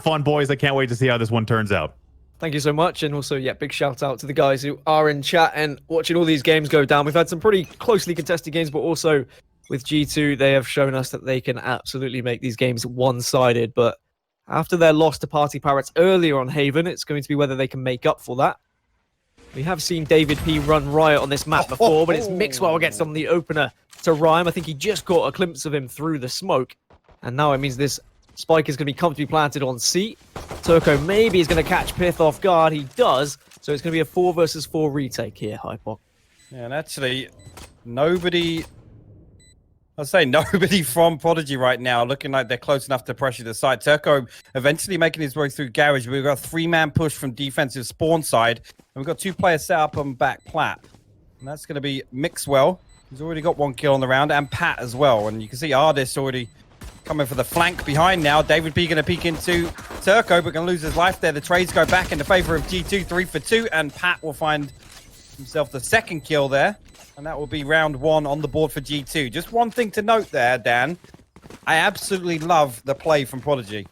fun, boys. I can't wait to see how this one turns out. Thank you so much. And also, yeah, big shout out to the guys who are in chat and watching all these games go down. We've had some pretty closely contested games, but also with G2, they have shown us that they can absolutely make these games one-sided. But after their loss to Party Pirates earlier on Haven, it's going to be whether they can make up for that. We have seen David P run riot on this map before, but it's Mixwell gets on the opener to Rhyme. I think he just caught a glimpse of him through the smoke. And now it means this spike is going to be comfortably planted on C. Turco maybe is going to catch Pith off guard. He does. So it's going to be a 4 versus 4 retake here, hypoc. Yeah, and actually, nobody from Prodigy right now looking like they're close enough to pressure the side. Turco eventually making his way through Garage. We've got a 3-man push from defensive spawn side. And we've got 2 players set up on back plat. And that's going to be Mixwell. He's already got 1 kill on the round. And Pat as well. And you can see Ardis already coming for the flank behind now. David P going to peek into Turco, but going to lose his life there. The trades go back in the favor of G2, 3 for 2. And Pat will find himself the 2nd kill there. And that will be round 1 on the board for G2. Just one thing to note there, Dan. I absolutely love the play from Prodigy.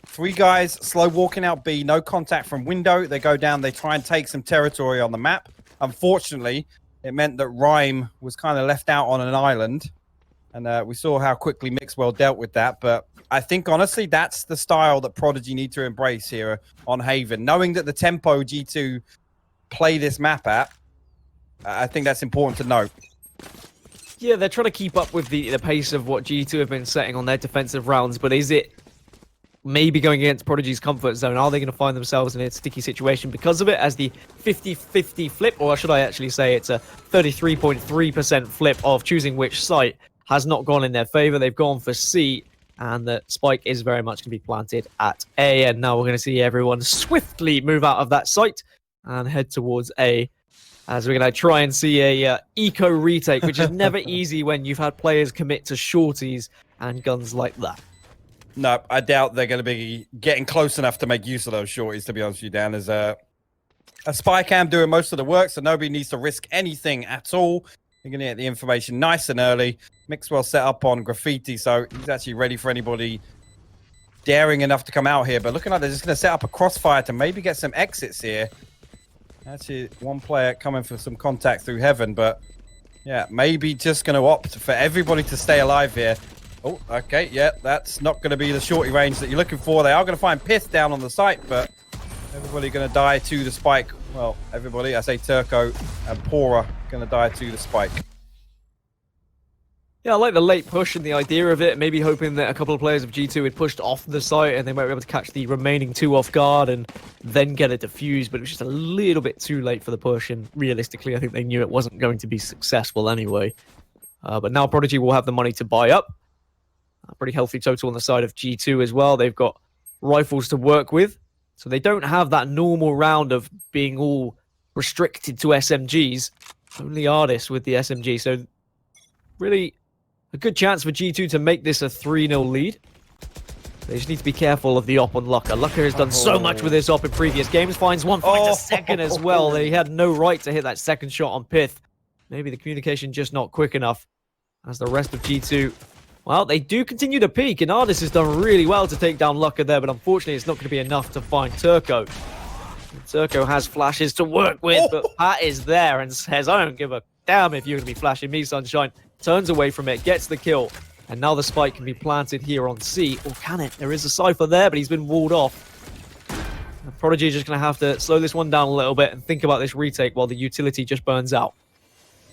3 guys slow walking out B, no contact from window. They go down, they try and take some territory on the map. Unfortunately, it meant that Rhyme was kind of left out on an island. And we saw how quickly Mixwell dealt with that. But I think, honestly, that's the style that Prodigy need to embrace here on Haven. Knowing that the tempo G2 play this map at, I think that's important to note. Yeah, they're trying to keep up with the pace of what G2 have been setting on their defensive rounds, but is it maybe going against Prodigy's comfort zone? Are they going to find themselves in a sticky situation because of it, as the 50-50 flip, or should I actually say it's a 33.3% flip of choosing which site, has not gone in their favor? They've gone for C, and the spike is very much going to be planted at A, and now we're going to see everyone swiftly move out of that site and head towards A, as we're going to try and see a eco retake, which is never easy when you've had players commit to shorties and guns like that. No, I doubt they're going to be getting close enough to make use of those shorties, to be honest with you, Dan. There's a spy cam doing most of the work, so nobody needs to risk anything at all. You're going to get the information nice and early. Mixwell set up on Graffiti, so he's actually ready for anybody daring enough to come out here. But looking like they're just going to set up a crossfire to maybe get some exits here. Actually, 1 player coming for some contact through Heaven, but yeah, maybe just going to opt for everybody to stay alive here. Oh, okay, yeah, that's not going to be the shorty range that you're looking for. They are going to find Pith down on the site, but everybody going to die to the spike. Well, everybody, I say Turco and Pora going to die to the spike. Yeah, I like the late push and the idea of it, maybe hoping that a couple of players of G2 had pushed off the site and they might be able to catch the remaining 2 off guard and then get it defused, but it was just a little bit too late for the push, and realistically, I think they knew it wasn't going to be successful anyway. But now Prodigy will have the money to buy up. A pretty healthy total on the side of G2 as well. They've got rifles to work with, so they don't have that normal round of being all restricted to SMGs. Only Ardis with the SMG, so really a good chance for G2 to make this a 3-0 lead. They just need to be careful of the op on Lucker. Lucker has done so much with this op in previous games. Finds one, finds a second as well. They had no right to hit that second shot on Pith. Maybe the communication just not quick enough. As the rest of G2, well, they do continue to peak. And Ardis has done really well to take down Lucker there. But unfortunately, it's not going to be enough to find Turco. And Turco has flashes to work with. But Pat is there and says, I don't give a damn if you're going to be flashing me, sunshine. Turns away from it, gets the kill, and now the spike can be planted here on C. Or can it? There is a Cypher there, but he's been walled off. And Prodigy is just going to have to slow this one down a little bit and think about this retake while the utility just burns out.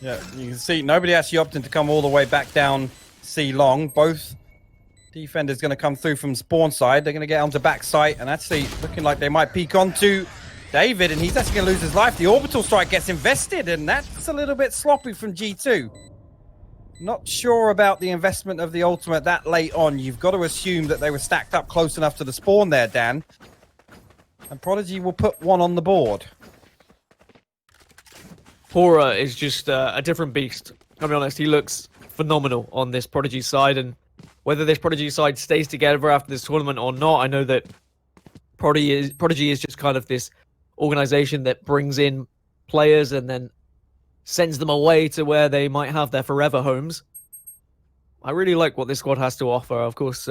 Yeah, you can see nobody actually opting to come all the way back down C long. Both defenders going to come through from spawn side. They're going to get onto back site, and actually looking like they might peek onto David, and he's actually going to lose his life. The orbital strike gets invested, and that's a little bit sloppy from G2. Not sure about the investment of the ultimate that late on. You've got to assume that they were stacked up close enough to the spawn there, Dan. And Prodigy will put 1 on the board. Pora is just a different beast. I'll be honest, he looks phenomenal on this Prodigy side. And whether this Prodigy side stays together after this tournament or not, I know that Prodigy is just kind of this organization that brings in players and then sends them away to where they might have their forever homes. I really like what this squad has to offer. Of course,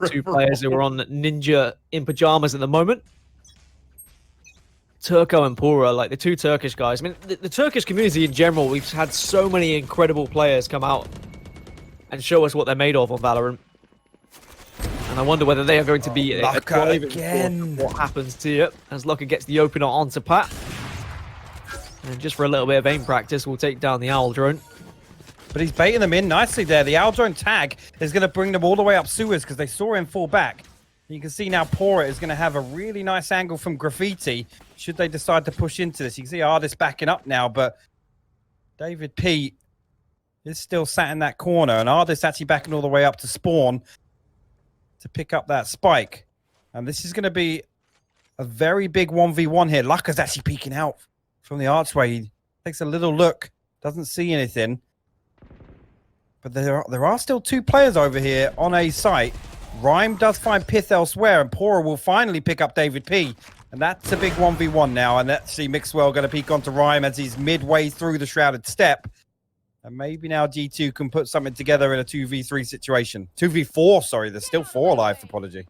Two players who are on ninja in pajamas at the moment. Turco and Pura, like the two Turkish guys. I mean, the Turkish community in general, we've had so many incredible players come out and show us what they're made of on Valorant. And I wonder whether they are going to be a driving force of what happens to you as Lucka gets the opener onto Pat. And just for a little bit of aim practice, we'll take down the Owl drone. But he's baiting them in nicely there. The Owl drone tag is going to bring them all the way up sewers because they saw him fall back. You can see now Pora is going to have a really nice angle from Graffiti should they decide to push into this. You can see Artist backing up now, but David P is still sat in that corner, and Artist actually backing all the way up to spawn to pick up that spike. And this is going to be a very big 1v1 here. Lucka's actually peeking out from the archway. He takes a little look, doesn't see anything. But there are still two players over here on a site. Rhyme does find Pith elsewhere, and Pora will finally pick up David P. And that's a big 1v1 now. And actually, Mixwell going to peek onto Rhyme as he's midway through the Shrouded Step. And maybe now G2 can put something together in a 2v3 situation. 2v4, sorry. There's still 4 alive for Prodigy.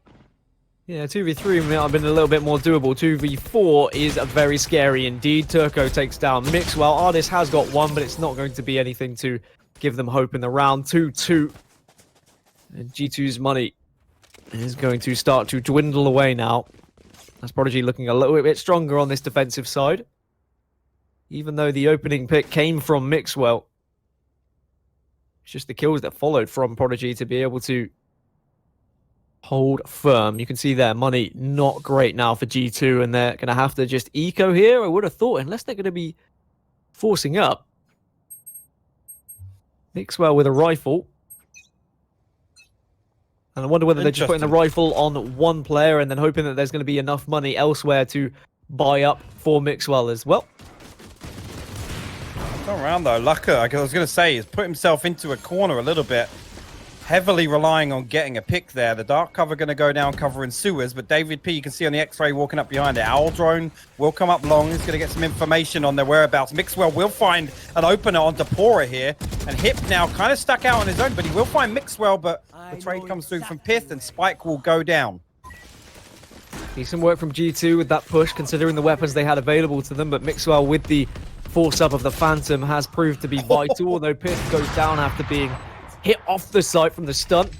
Yeah, 2v3 might have been a little bit more doable. 2v4 is very scary indeed. Turco takes down Mixwell. Artist has got one, but it's not going to be anything to give them hope in the round. 2-2. And G2's money is going to start to dwindle away now. As Prodigy looking a little bit stronger on this defensive side. Even though the opening pick came from Mixwell. It's just the kills that followed from Prodigy to be able to hold firm. You can see their money not great now for G2, and they're going to have to just eco here. I would have thought, unless they're going to be forcing up. Mixwell with a rifle. And I wonder whether they're just putting the rifle on one player and then hoping that there's going to be enough money elsewhere to buy up for Mixwell as well. Not around though. Lucka, I was going to say, has put himself into a corner a little bit. Heavily relying on getting a pick there. The dark cover going to go down covering sewers, but David P, you can see on the X-ray walking up behind it. Owl drone will come up long. He's going to get some information on their whereabouts. Mixwell will find an opener onto Pora here, and Hip now kind of stuck out on his own, but he will find Mixwell, but the trade comes through from Pith, and Spike will go down. Decent work from G2 with that push, considering the weapons they had available to them, but Mixwell with the force-up of the Phantom has proved to be vital, although Pith goes down after being hit off the site from the stunt.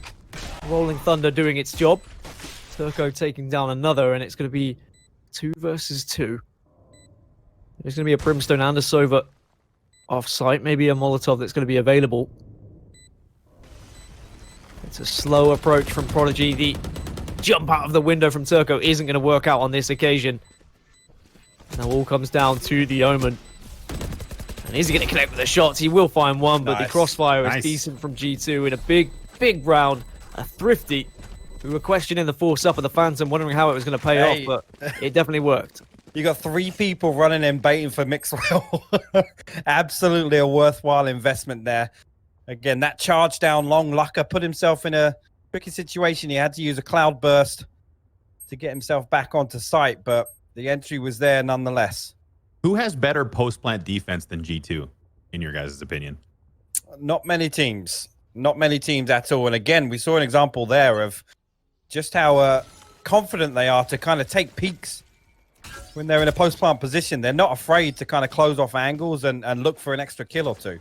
Rolling Thunder doing its job. Turco taking down another, and it's going to be 2 versus 2. There's going to be a Brimstone and a Sova off-site, maybe a Molotov that's going to be available. It's a slow approach from Prodigy. The jump out of the window from Turco isn't going to work out on this occasion. Now all comes down to the Omen. And is he going to connect with the shots? He will find one, but the crossfire is decent from G2 in a big round. A Thrifty. We were questioning the force up of the Phantom, wondering how it was going to pay off, but it definitely worked. You got 3 people running in baiting for Mixwell. Absolutely a worthwhile investment there. Again, that charge down long. Lucka put himself in a tricky situation. He had to use a cloud burst to get himself back onto site, but the entry was there nonetheless. Who has better post-plant defense than G2, in your guys' opinion? Not many teams. Not many teams at all. And again, we saw an example there of just how confident they are to kind of take peeks when they're in a post-plant position. They're not afraid to kind of close off angles and look for an extra kill or two.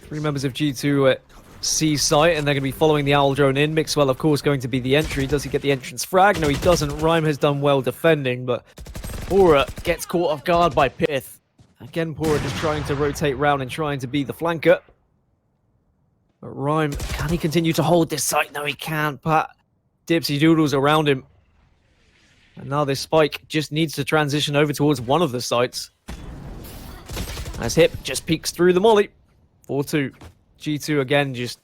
3 members of G2 at C site, and they're going to be following the Owl drone in. Mixwell, of course, going to be the entry. Does he get the entrance frag? No, he doesn't. Rhyme has done well defending, but Pora gets caught off guard by Pith. Again, Pora just trying to rotate round and trying to be the flanker. But Rhyme, can he continue to hold this site? No, he can't. Pat Dipsy doodles around him. And now this Spike just needs to transition over towards one of the sites. As Hip just peeks through the molly. 4-2. G2 again just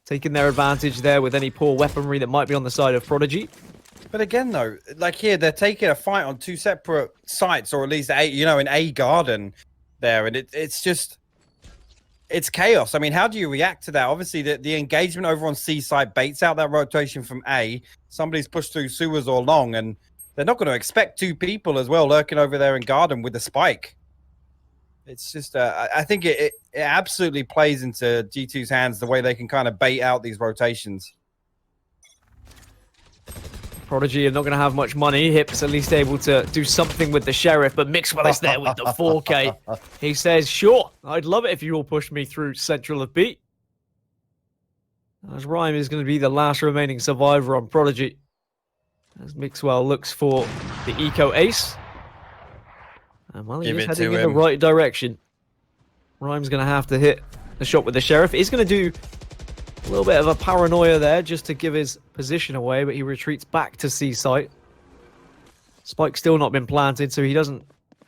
taking their advantage there with any poor weaponry that might be on the side of Prodigy. But again, though, like here, they're taking a fight on 2 separate sites, or at least in a garden there, and it's just, it's chaos. I mean, how do you react to that? Obviously, the engagement over on C side baits out that rotation from A. Somebody's pushed through sewers or long, and they're not going to expect 2 people as well lurking over there in garden with the spike. It's just, I think it absolutely plays into G2's hands the way they can kind of bait out these rotations. Prodigy are not going to have much money. Hip's at least able to do something with the Sheriff, but Mixwell is there with the 4K. He says, sure, I'd love it if you all push me through Central of B. As Rhyme is going to be the last remaining survivor on Prodigy. As Mixwell looks for the Eco Ace. And while he is heading in the right direction, Rhyme's going to have to hit the shot with the Sheriff. He's going to do a little bit of a paranoia there just to give his position away, but he retreats back to C site. Spike's still not been planted, so he doesn't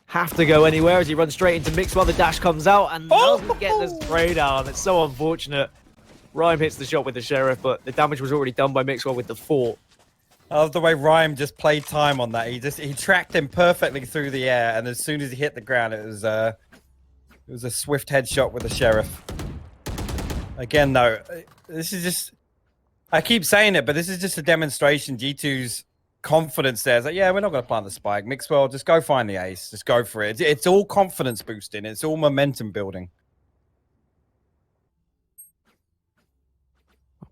have to go anywhere as he runs straight into Mixwell. The dash comes out and doesn't get the spray down. It's so unfortunate. Rhyme hits the shot with the Sheriff, but the damage was already done by Mixwell with the 4. I love the way Rhyme just played time on that. He tracked him perfectly through the air, and as soon as he hit the ground, it was a swift headshot with the Sheriff. Again, though, this is just, I keep saying it, but this is just a demonstration. G2's confidence there is like, yeah, we're not going to plant the spike. Mixwell, just go find the ace. Just go for it. It's all confidence boosting. It's all momentum building.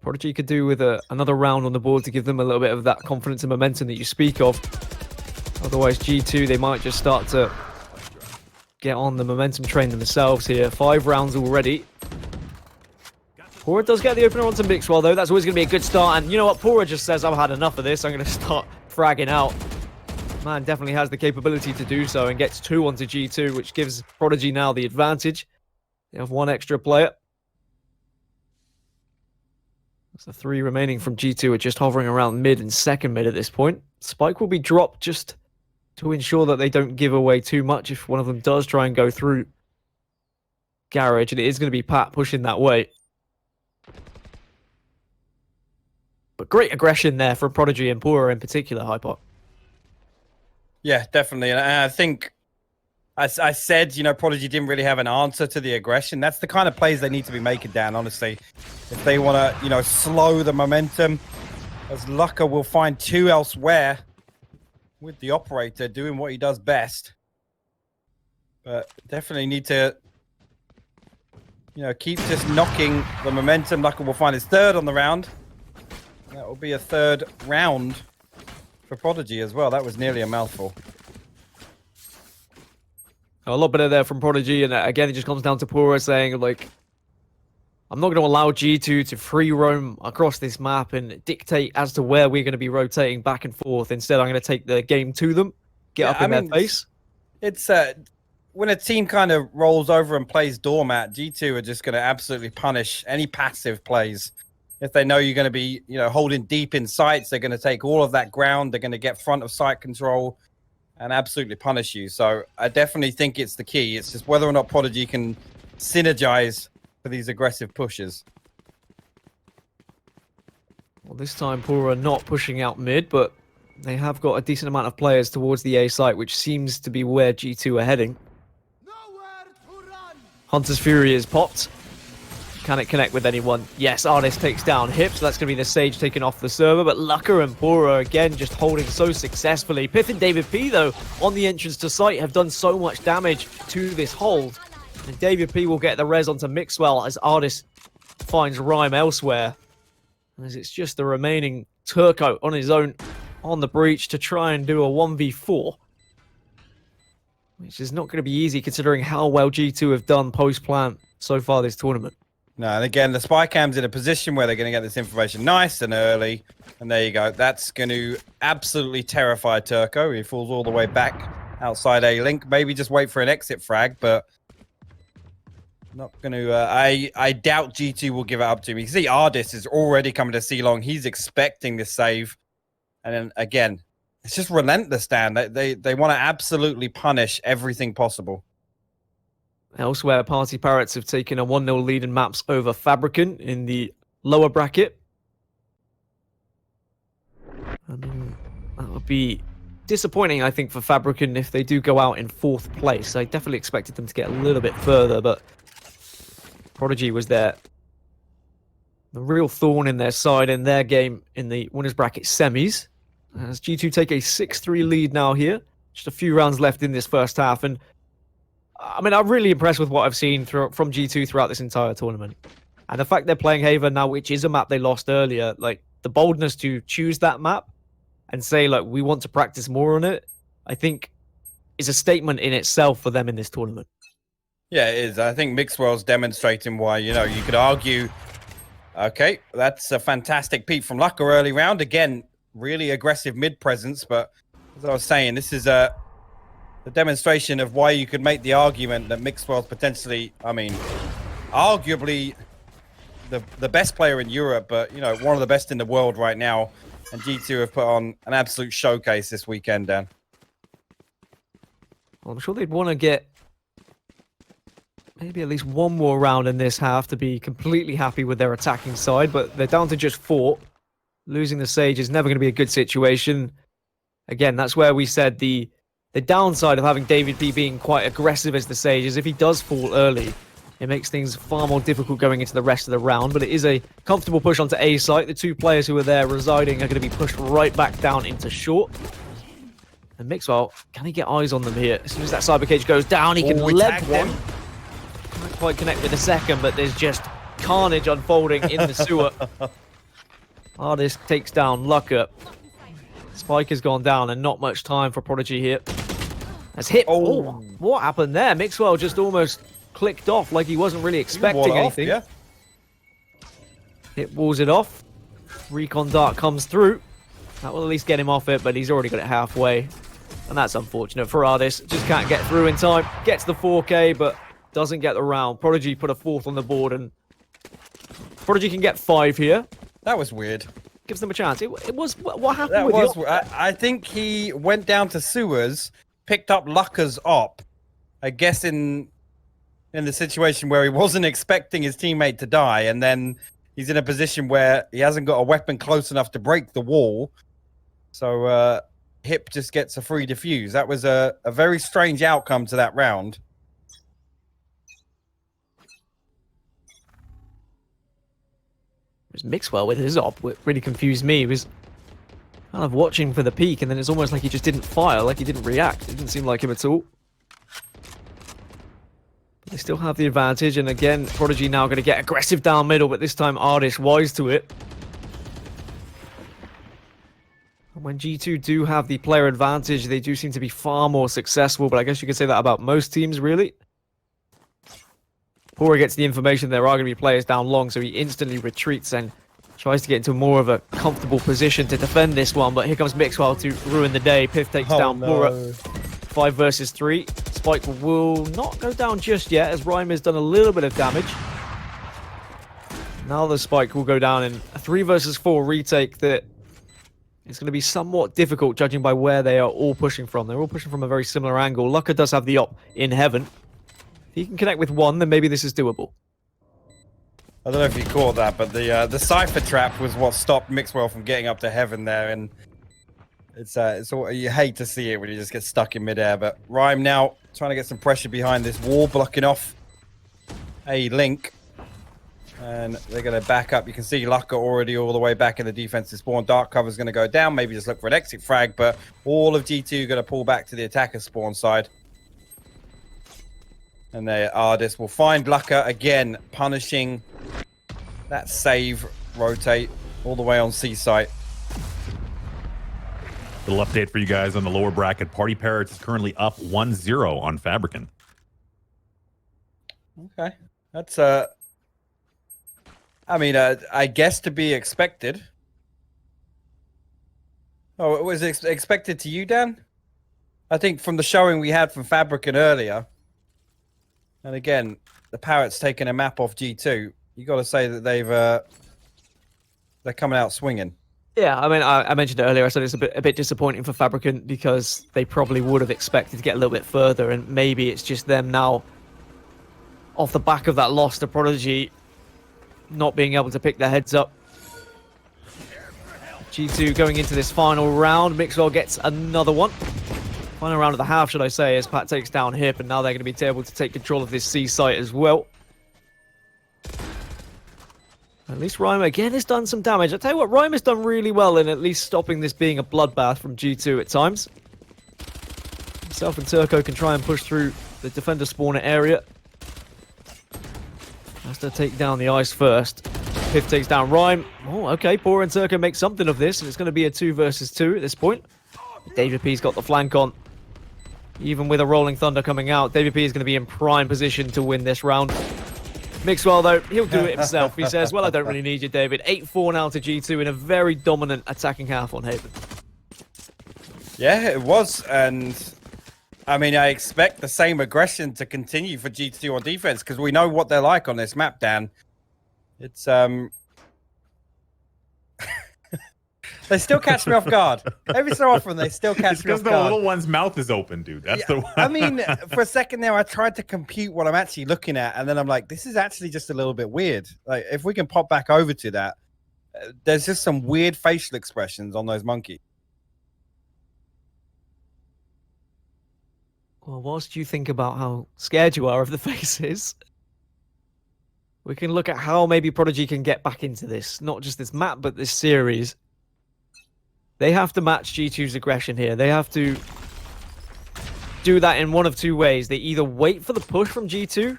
Prodigy could do with another round on the board to give them a little bit of that confidence and momentum that you speak of. Otherwise, G2, they might just start to get on the momentum train themselves here. 5 rounds already. Pora does get the opener onto Mixwell, though. That's always going to be a good start. And you know what? Pora just says, I've had enough of this. I'm going to start fragging out. Man definitely has the capability to do so and gets 2 onto G2, which gives Prodigy now the advantage. They have 1 extra player. So 3 remaining from G2 are just hovering around mid and second mid at this point. Spike will be dropped just to ensure that they don't give away too much if one of them does try and go through Garage. And it is going to be Pat pushing that way. But great aggression there from Prodigy and Pura in particular, hypoc. Yeah, definitely. And I think I said, you know, Prodigy didn't really have an answer to the aggression. That's the kind of plays they need to be making, Dan, honestly. If they want to, you know, slow the momentum, as Lucker will find 2 elsewhere with the operator doing what he does best. But definitely need to, you know, keep just knocking the momentum. Lucker will find his 3rd on the round. That will be a 3rd round for Prodigy as well. That was nearly a mouthful. A lot better there from Prodigy, and again, it just comes down to Pura saying, like, I'm not going to allow G2 to free roam across this map and dictate as to where we're going to be rotating back and forth. Instead, I'm going to take the game to them, get up in their face. It's when a team kind of rolls over and plays doormat, G2 are just going to absolutely punish any passive plays. If they know you're going to be, you know, holding deep in sights, they're going to take all of that ground. They're going to get front of sight control and absolutely punish you. So I definitely think it's the key. It's just whether or not Prodigy can synergize for these aggressive pushes. Well, this time Pura not pushing out mid, but they have got a decent amount of players towards the A site, which seems to be where G2 are heading. Hunter's Fury is popped. Can it connect with anyone? Yes, Artist takes down Hip, so that's going to be the Sage taken off the server, but Lucker and Pura again just holding so successfully. Piff and David P, though, on the entrance to site have done so much damage to this hold. And David P will get the res onto Mixwell as Artist finds Rhyme elsewhere. As it's just the remaining Turco on his own on the breach to try and do a 1v4. Which is not going to be easy considering how well G2 have done post-plant so far this tournament. No, and again, the spy cam's in a position where they're going to get this information nice and early. And there you go. That's going to absolutely terrify Turco. He falls all the way back outside A-Link. Maybe just wait for an exit frag, but not going to... I doubt G2 will give it up to me. You see, Ardis is already coming to C-Long. He's expecting this save. And then, again, it's just relentless, Dan. They want to absolutely punish everything possible. Elsewhere, Party Parrots have taken a 1-0 lead in maps over Fabricant in the lower bracket. That would be disappointing, I think, for Fabricant if they do go out in 4th place. I definitely expected them to get a little bit further, but Prodigy was the real thorn in their side in their game in the winners bracket semis. As G2 take a 6-3 lead now here. Just a few rounds left in this first half, and I mean, I'm really impressed with what I've seen from G2 throughout this entire tournament. And the fact they're playing Haven now, which is a map they lost earlier, like the boldness to choose that map and say, like, we want to practice more on it, I think is a statement in itself for them in this tournament. Yeah, it is. I think Mixwell's demonstrating why, you know, you could argue, okay, that's a fantastic peep from Lucka early round. Again, really aggressive mid presence, but as I was saying, this is the demonstration of why you could make the argument that Mixwell's potentially, I mean, arguably the best player in Europe, but, you know, one of the best in the world right now. And G2 have put on an absolute showcase this weekend, Dan. Well, I'm sure they'd want to get maybe at least one more round in this half to be completely happy with their attacking side, but they're down to just 4. Losing the Sage is never going to be a good situation. Again, that's where we said the downside of having David P being quite aggressive as the Sage is if he does fall early, it makes things far more difficult going into the rest of the round, but it is a comfortable push onto A site. The 2 players who are there residing are going to be pushed right back down into short. And Mixwell, can he get eyes on them here? As soon as that cyber cage goes down, he can lead one. Can't quite connect with the second, but there's just carnage unfolding in the sewer. Artist takes down Lucka. Spike has gone down and not much time for Prodigy here. Has hit. Oh, what happened there? Mixwell just almost clicked off like he wasn't really expecting anything. Yeah. It walls it off. Recon Dart comes through. That will at least get him off it, but he's already got it halfway. And that's unfortunate for Artist. Just can't get through in time. Gets the 4K, but doesn't get the round. Prodigy put a 4th on the board, and Prodigy can get 5 here. That was weird. Gives them a chance. It was... What happened with the... I think he went down to sewers, picked up Lucka's op, I guess in the situation where he wasn't expecting his teammate to die, and then he's in a position where he hasn't got a weapon close enough to break the wall. So Hip just gets a free defuse. That was a very strange outcome to that round. It was Mixwell with his op. What really confused me. He was kind of watching for the peak, and then it's almost like he just didn't fire, like he didn't react. It didn't seem like him at all. They still have the advantage, and again, Prodigy now going to get aggressive down middle, but this time Artist wise to it. And when G2 do have the player advantage, they do seem to be far more successful, but I guess you could say that about most teams, really. Pora gets the information there are going to be players down long, so he instantly retreats and tries to get into more of a comfortable position to defend this one, but here comes Mixwell to ruin the day. Piff takes down Pora. 5 versus 3. Spike will not go down just yet, as Rhyme has done a little bit of damage. Now the Spike will go down in a 3 versus 4 retake that is going to be somewhat difficult, judging by where they are all pushing from. They're all pushing from a very similar angle. Lucka does have the op in heaven. If he can connect with 1, then maybe this is doable. I don't know if you caught that, but the Cypher trap was what stopped Mixwell from getting up to heaven there, and it's all, you hate to see it when you just get stuck in midair. But Rhyme now trying to get some pressure behind this wall, blocking off a link, and they're going to back up. You can see Lucka already all the way back in the defensive spawn. Dark cover is going to go down. Maybe just look for an exit frag, but all of G2 going to pull back to the attacker spawn side. And there, Ardis will find Lucka again, punishing that save rotate all the way on C site. Little update for you guys on the lower bracket. Party Parrots is currently up 1-0 on Fabricant. Okay, that's I mean, I guess to be expected. Oh, it was expected to you, Dan? I think from the showing we had from Fabricant earlier, and again, the Parrots taking a map off G2. You got to say that they're coming out swinging. Yeah, I mean, I mentioned it earlier. I said it's a bit disappointing for Fabricant because they probably would have expected to get a little bit further, and maybe it's just them now, off the back of that loss to Prodigy, not being able to pick their heads up. G2 going into this final round. Mixwell gets another one. Final round of the half, should I say, as Pat takes down Hip, and now they're going to be able to take control of this C site as well. At least Rhyme again has done some damage. I tell you what, Rhyme has done really well in at least stopping this being a bloodbath from G2 at times. Himself and Turco can try and push through the defender spawner area. Has to take down the ice first. Piff takes down Rhyme. Oh, okay. Pora and Turco make something of this, and it's going to be a 2 versus 2 at this point. David P's got the flank on. Even with a Rolling Thunder coming out, David P is going to be in prime position to win this round. Mixwell, though, he'll do it himself. He says, well, I don't really need you, David. 8-4 now to G2 in a very dominant attacking half on Haven. Yeah, it was. And, I mean, I expect the same aggression to continue for G2 on defense because we know what they're like on this map, Dan. It's, They still catch me off guard. Every so often, they still catch me off guard. Because the little one's mouth is open, dude. That's the one. I mean, for a second there, I tried to compute what I'm actually looking at, and then I'm like, this is actually just a little bit weird. Like, if we can pop back over to that, there's just some weird facial expressions on those monkeys. Well, whilst you think about how scared you are of the faces, we can look at how maybe Prodigy can get back into this. Not just this map, but this series. They have to match G2's aggression here. They have to do that in one of two ways. They either wait for the push from G2,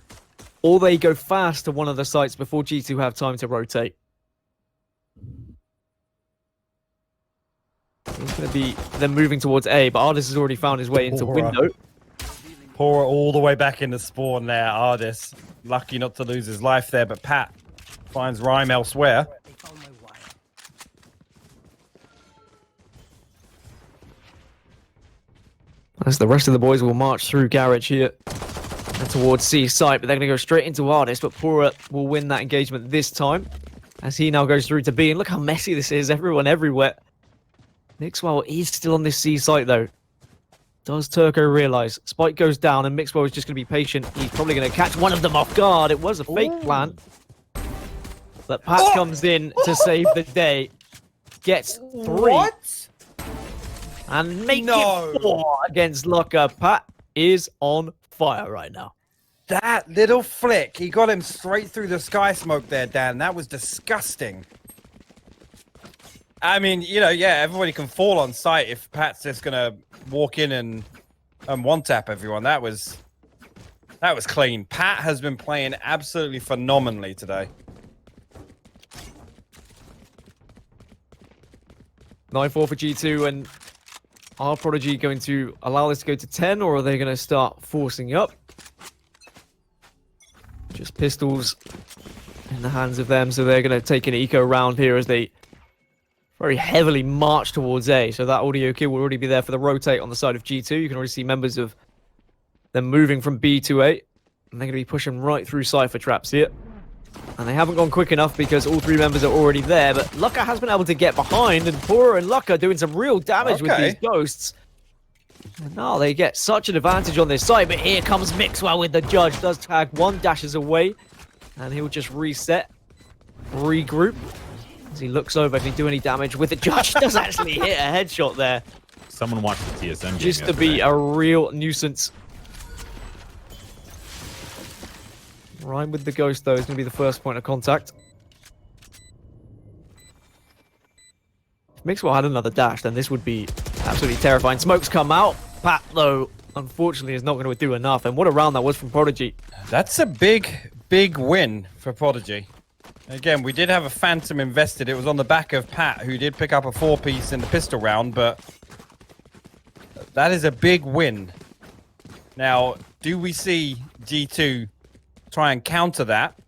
or they go fast to one of the sites before G2 have time to rotate. It's going to be them moving towards A, but Ardis has already found his way into window. Pora all the way back into spawn there, Ardis. Lucky not to lose his life there, but Pat finds Rhyme elsewhere. As the rest of the boys will march through Garage here and towards C site, but they're going to go straight into Ardis, but Pora will win that engagement this time as he now goes through to B. And look how messy this is, everyone everywhere. Mixwell is still on this C site though. Does Turco realize? Spike goes down and Mixwell is just going to be patient. He's probably going to catch one of them off guard. It was a fake plan. But Pat comes in to save the day. Gets 3. What? And make it 4 against Locker. Pat is on fire right now. That little flick, he got him straight through the sky smoke there, Dan. That was disgusting. I mean, you know, yeah, everybody can fall on sight if Pat's just going to walk in and one-tap everyone. That was clean. Pat has been playing absolutely phenomenally today. 9-4 for G2, and are Prodigy going to allow this to go to 10, or are they going to start forcing up? Just pistols in the hands of them, so they're going to take an eco round here as they very heavily march towards A. So that audio kill will already be there for the rotate on the side of G2. You can already see members of them moving from B to A, and they're going to be pushing right through Cypher traps here. And they haven't gone quick enough because all 3 members are already there, but Lucka has been able to get behind, and Pora and Lucka doing some real damage with these ghosts. And now they get such an advantage on this side, but here comes Mixwell with the judge. Does tag 1, dashes away, and he'll just reset, regroup. As he looks over if he do any damage with the judge. Does actually hit a headshot there. Someone watched the TSM game just to be a real nuisance. Rhyme with the ghost, though, is going to be the first point of contact. If Mixwell had another dash, then this would be absolutely terrifying. Smokes come out. Pat, though, unfortunately, is not going to do enough. And what a round that was from Prodigy. That's a big, big win for Prodigy. Again, we did have a Phantom invested. It was on the back of Pat, who did pick up a 4-piece in the pistol round, but that is a big win. Now, do we see G2 try and counter that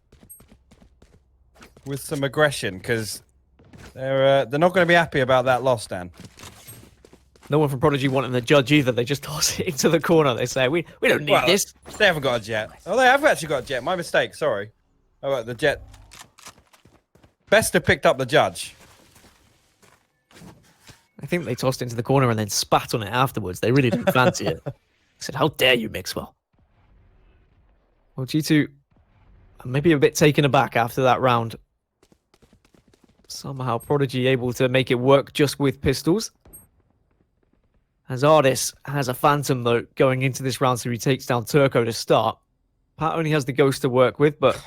with some aggression? Because they're not going to be happy about that loss, Dan. No one from Prodigy wanting the judge either. They just toss it into the corner. They say, we don't need this. They haven't got a jet. Oh, they have actually got a jet. My mistake. Sorry. Oh, right, the jet. Best have picked up the judge. I think they tossed it into the corner and then spat on it afterwards. They really didn't fancy it. They said, how dare you, Mixwell? Well, G2 maybe a bit taken aback after that round. Somehow Prodigy able to make it work just with pistols. As Ardis has a Phantom, though, going into this round, so he takes down Turco to start. Pat only has the Ghost to work with, but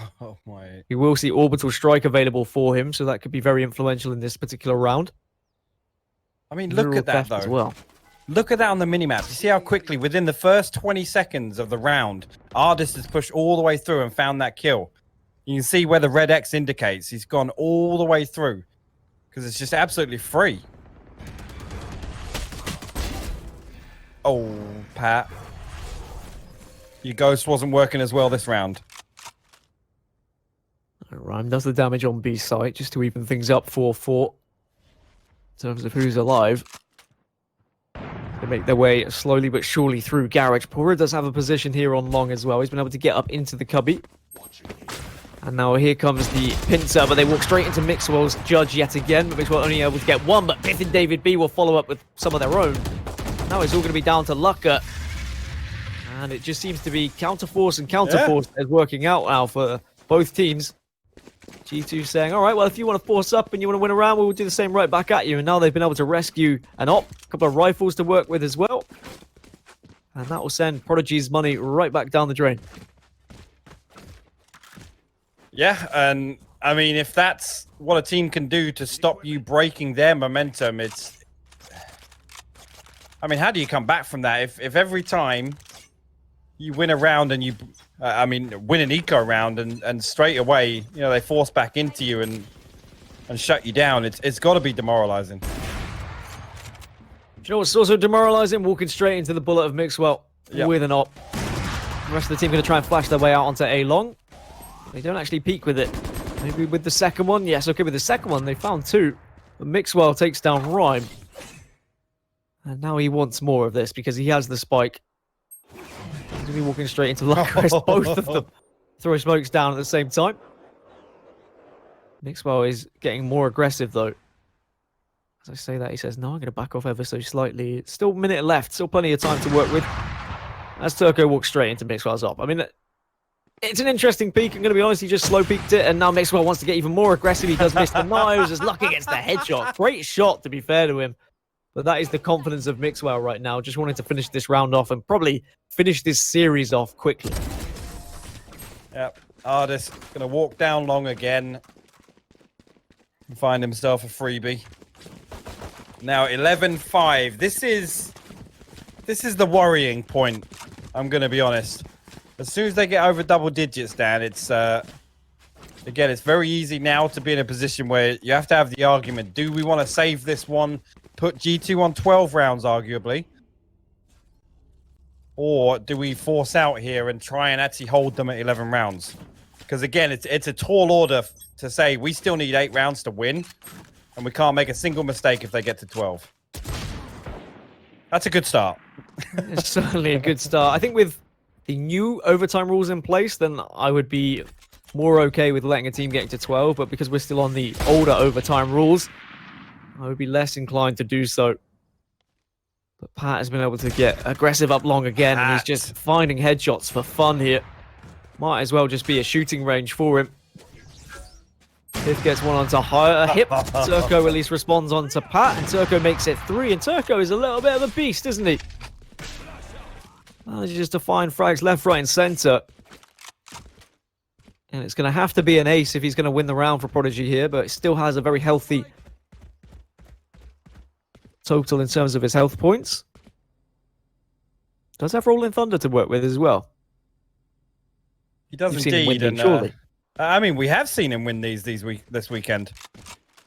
you will see Orbital Strike available for him, so that could be very influential in this particular round. I mean, look at that, though. As well. Look at that on the minimap. You see how quickly, within the first 20 seconds of the round, Ardis has pushed all the way through and found that kill. You can see where the red X indicates. He's gone all the way through because it's just absolutely free. Oh, Pat. Your ghost wasn't working as well this round. Rhyme does the damage on B site just to even things up 4-4 in terms of who's alive. They make their way slowly but surely through Garage. Pura does have a position here on long as well. He's been able to get up into the cubby. And now here comes the pincer, but they walk straight into Mixwell's judge yet again. But Mixwell only able to get one, but Pith and David B will follow up with some of their own. Now it's all going to be down to Lucka. And it just seems to be counterforce and counterforce is working out now for both teams. G2 saying, all right, well, if you want to force up and you want to win a round, we'll do the same right back at you. And now they've been able to rescue an op, a couple of rifles to work with as well. And that will send Prodigy's money right back down the drain. Yeah, and I mean, if that's what a team can do to stop you breaking their momentum, it's... I mean, how do you come back from that? If every time you win a round and you... win an eco round and straight away, you know, they force back into you and shut you down. It's got to be demoralizing. Do you know what's also demoralizing? Walking straight into the bullet of Mixwell with an op. The rest of the team going to try and flash their way out onto A long. They don't actually peek with it. Maybe with the second one. Yes, okay, with the second one, they found two. But Mixwell takes down Rhyme. And now he wants more of this because he has the spike. He's going to be walking straight into Lucka. Both of them throw smokes down at the same time. Mixwell is getting more aggressive, though. As I say that, he says, no, I'm going to back off ever so slightly. It's still a minute left. Still plenty of time to work with. As Turco walks straight into Mixwell's op. I mean, it's an interesting peek. I'm going to be honest, he just slow peeked it. And now Mixwell wants to get even more aggressive. He does miss the knives as Lucka gets the headshot. Great shot, to be fair to him. But that is the confidence of Mixwell right now. Just wanting to finish this round off and probably finish this series off quickly. Yep. Ardis going to walk down long again. And find himself a freebie. Now 11-5. This is the worrying point. I'm going to be honest. As soon as they get over double digits, Dan, it's again, it's very easy now to be in a position where you have to have the argument. Do we want to save this one? Put G2 on 12 rounds, arguably. Or do we force out here and try and actually hold them at 11 rounds? Because again, it's a tall order to say we still need 8 rounds to win. And we can't make a single mistake if they get to 12. That's a good start. It's certainly a good start. I think with the new overtime rules in place, then I would be more okay with letting a team get to 12. But because we're still on the older overtime rules, I would be less inclined to do so. But Pat has been able to get aggressive up long again, and he's just finding headshots for fun here. Might as well just be a shooting range for him. Fifth gets one onto a hip. Turco at least responds onto Pat, and Turco makes it 3. And Turco is a little bit of a beast, isn't he? Manages to find frags left, right, and center. And it's going to have to be an ace if he's going to win the round for Prodigy here, but it still has a very healthy total in terms of his health points. Does have Rolling Thunder to work with as well. He does You've indeed. Seen him win, surely. I mean, we have seen him win this weekend.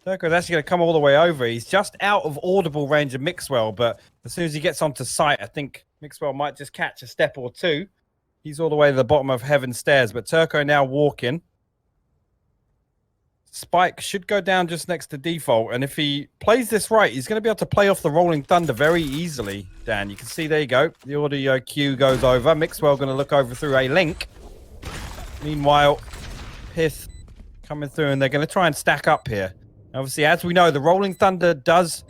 Turco's actually going to come all the way over. He's just out of audible range of Mixwell, but as soon as he gets onto site, I think Mixwell might just catch a step or two. He's all the way to the bottom of Heaven's Stairs, but Turco now walking. Spike should go down just next to default, and if he plays this right, he's going to be able to play off the Rolling Thunder very easily, Dan. You can see, there you go. The audio cue goes over. Mixwell going to look over through a link. Meanwhile, Pith coming through, and they're going to try and stack up here. Obviously, as we know, the Rolling Thunder does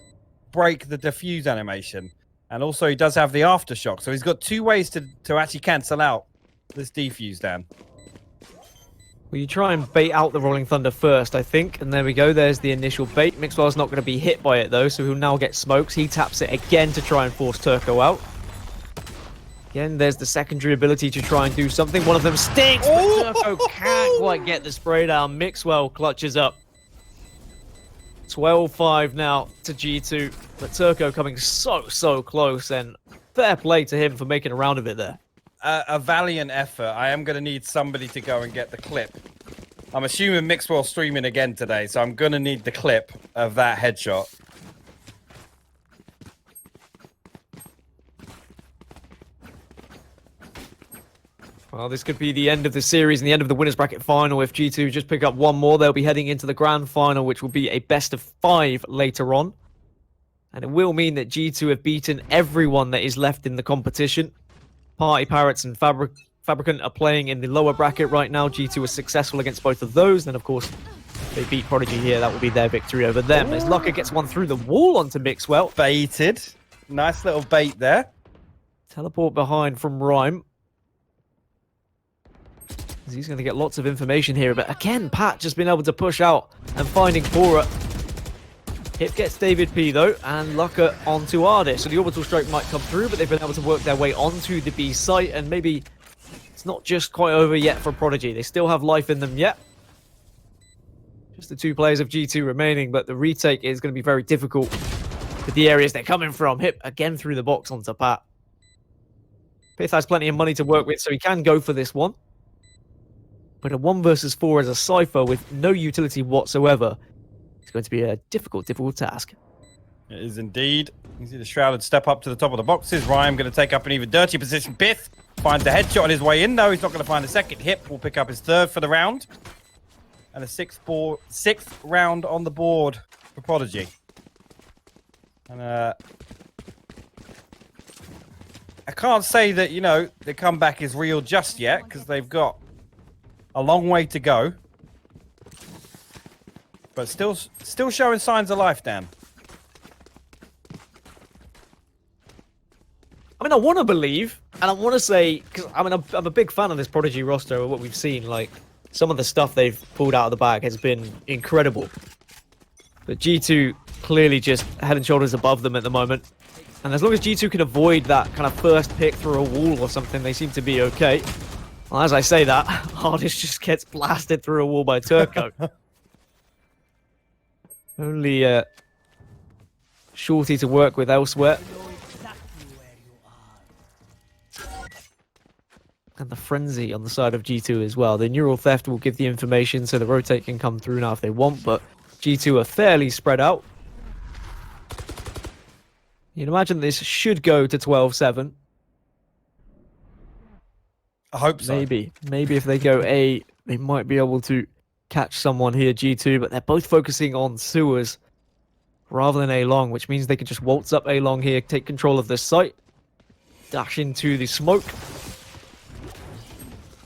break the defuse animation, and also he does have the aftershock, so he's got 2 ways to actually cancel out this defuse, Dan. Well, you try and bait out the Rolling Thunder first, I think. And there we go. There's the initial bait. Mixwell's not going to be hit by it, though, so he'll now get smokes. He taps it again to try and force Turco out. Again, there's the secondary ability to try and do something. One of them stinks, but Turco can't quite get the spray down. Mixwell clutches up. 12-5 now to G2, but Turco coming so close, and fair play to him for making a round of it there. A valiant effort. I am going to need somebody to go and get the clip. I'm assuming Mixwell streaming again today, so I'm going to need the clip of that headshot. Well, this could be the end of the series and the end of the winners bracket final. If G2 just pick up one more, they'll be heading into the grand final, which will be a best of 5 later on. And it will mean that G2 have beaten everyone that is left in the competition. Party Parrots and Fabricant are playing in the lower bracket right now. G2 was successful against both of those. And of course, they beat Prodigy here. That will be their victory over them. As Lucka gets one through the wall onto Mixwell. Baited. Nice little bait there. Teleport behind from Rhyme. He's going to get lots of information here. But again, Pat just been able to push out and finding Bora. Hip gets David P though, and Lucka onto Ardis. So the orbital strike might come through, but they've been able to work their way onto the B site. And maybe it's not just quite over yet for Prodigy. They still have life in them yet. Just the 2 players of G2 remaining, but the retake is going to be very difficult with the areas they're coming from. Hip again through the box onto Pat. Pith has plenty of money to work with, so he can go for this one. But a 1 versus 4 as a Cypher with no utility whatsoever is going to be a difficult task. It is indeed. You see the Shrouded step up to the top of the boxes. Ryan going to take up an even dirtier position. Pith finds the headshot on his way in, though. He's not going to find a second. Hip will pick up his 3rd for the round. And a 6th round on the board for Prodigy. And I can't say that, you know, the comeback is real just yet, because they've got a long way to go. But still showing signs of life, Dan. I mean, I want to believe, and I want to say, because I mean, I'm a big fan of this Prodigy roster and what we've seen. Like, some of the stuff they've pulled out of the bag has been incredible. But G2 clearly just head and shoulders above them at the moment. And as long as G2 can avoid that kind of first pick through a wall or something, they seem to be okay. Well, as I say that, Ardis just gets blasted through a wall by Turco. Only Shorty to work with elsewhere. And the Frenzy on the side of G2 as well. The Neural Theft will give the information so the rotate can come through now if they want, but G2 are fairly spread out. You'd imagine this should go to 12-7. I hope so. Maybe if they go A, they might be able to catch someone here, G2, but they're both focusing on sewers rather than A long, which means they could just waltz up A long here, take control of this site, dash into the smoke.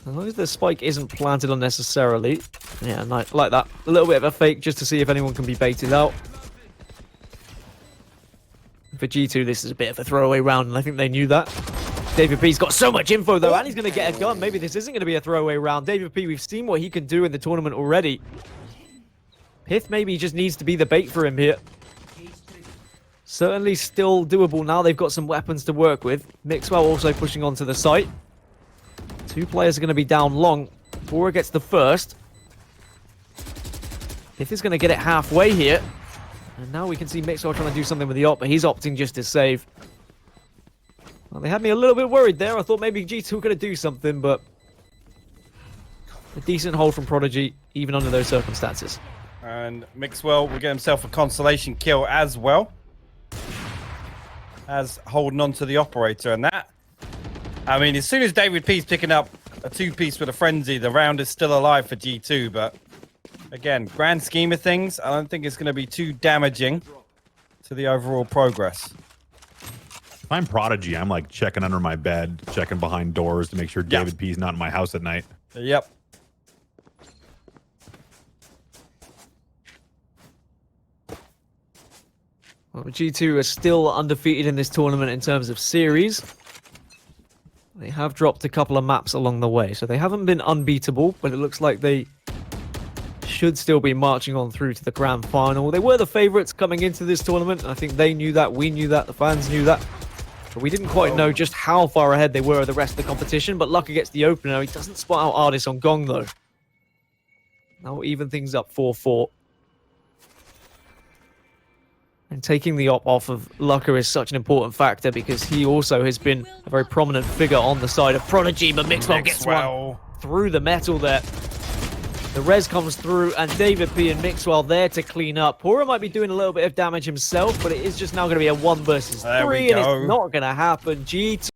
As long as the spike isn't planted unnecessarily. Yeah, like that. A little bit of a fake just to see if anyone can be baited out. For G2, this is a bit of a throwaway round, and I think they knew that. David P's got so much info, though, and he's going to get a gun. Maybe this isn't going to be a throwaway round. David P, we've seen what he can do in the tournament already. Pith maybe just needs to be the bait for him here. Certainly still doable now. They've got some weapons to work with. Mixwell also pushing onto the site. 2 players are going to be down long. Bora gets the first. Pith is going to get it halfway here. And now we can see Mixwell trying to do something with the op, but he's opting just to save. Well, they had me a little bit worried there. I thought maybe G2 were going to do something, but a decent hold from Prodigy, even under those circumstances. And Mixwell will get himself a consolation kill as well. As holding on to the operator and that. I mean, as soon as David P's picking up a 2-piece with a Frenzy, the round is still alive for G2, but again, grand scheme of things, I don't think it's going to be too damaging to the overall progress. If I'm Prodigy, I'm like checking under my bed, checking behind doors to make sure David P's not in my house at night. Yep. Well, G2 are still undefeated in this tournament in terms of series. They have dropped a couple of maps along the way, so they haven't been unbeatable, but it looks like they should still be marching on through to the grand final. They were the favourites coming into this tournament. I think they knew that, we knew that, the fans knew that. But we didn't quite know just how far ahead they were of the rest of the competition, but Lucka gets the opener. He doesn't spot out Ardis on Gong, though. Now we'll even things up 4-4. And taking the op off of Lucker is such an important factor because he also has been a very prominent figure on the side of Prodigy, but Mixwell gets one through the metal there. The res comes through, and David P and Mixwell there to clean up. Pora might be doing a little bit of damage himself, but it is just now going to be a 1 versus 3, and it's not going to happen. G2